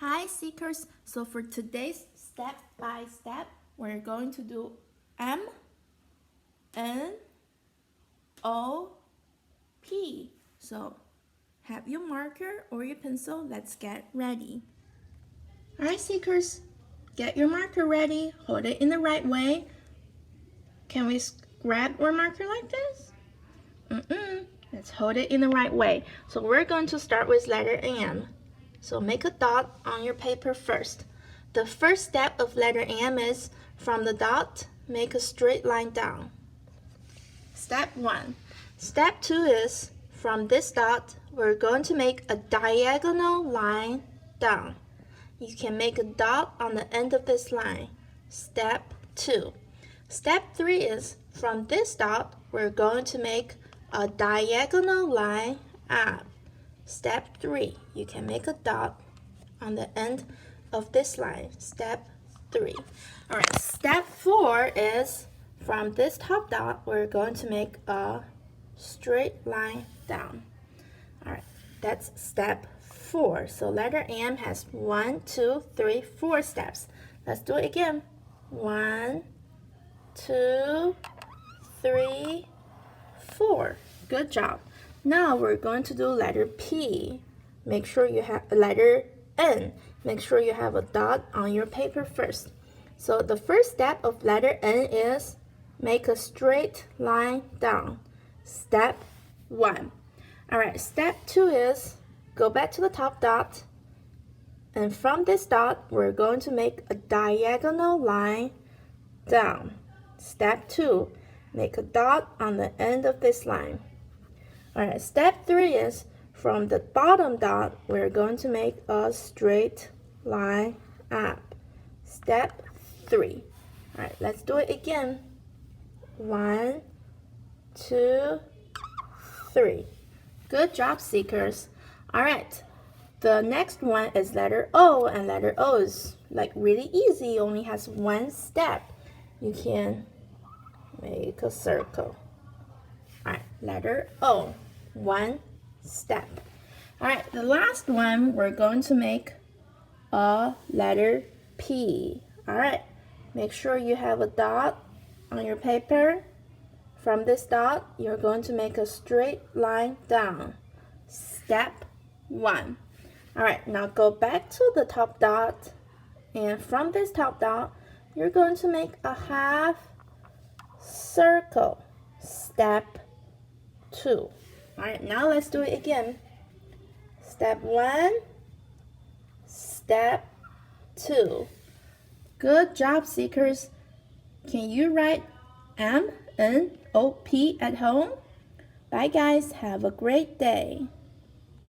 Hi Seekers, so for today's step by step, we're going to do M, N, O, P. So have your marker or your pencil, let's get ready. Alright Seekers, get your marker ready, hold it in the right way. Can we grab our marker like this? Let's hold it in the right way. So we're going to start with letter M. So make a dot on your paper first. The first step of letter M is from the dot, make a straight line down. Step 1. Step 2 is from this dot, we're going to make a diagonal line down. You can make a dot on the end of this line. Step 2. Step 3 is from this dot, we're going to make a diagonal line up. Step 3, you can make a dot on the end of this line. Step 3. Alright, step 4 is from this top dot, we're going to make a straight line down. Alright, that's step 4. So letter M has 1, 2, 3, 4 steps. Let's do it again. 1, 2, 3, 4. Good job. Now we're going to do letter P. Make sure you have letter N. Make sure you have a dot on your paper first. So the first step of letter N is make a straight line down. Step 1. Alright, step 2 is go back to the top dot. And from this dot, we're going to make a diagonal line down. Step 2. Make a dot on the end of this line. Alright, step 3 is from the bottom dot, we're going to make a straight line up. Step 3. Alright, let's do it again. 1, 2, 3. Good job, Seekers. Alright, the next one is letter O, and letter O is like really easy, only has one step. You can make a circle. Alright, letter O, one step. Alright, the last one, we're going to make a letter P. Alright, make sure you have a dot on your paper. From this dot, you're going to make a straight line down. Step 1. Alright, now go back to the top dot. And from this top dot, you're going to make a half circle. Step 2. Alright, now let's do it again. Step 1, step 2. Good job, Seekers. Can you write M, N, O, P at home? Bye guys, have a great day.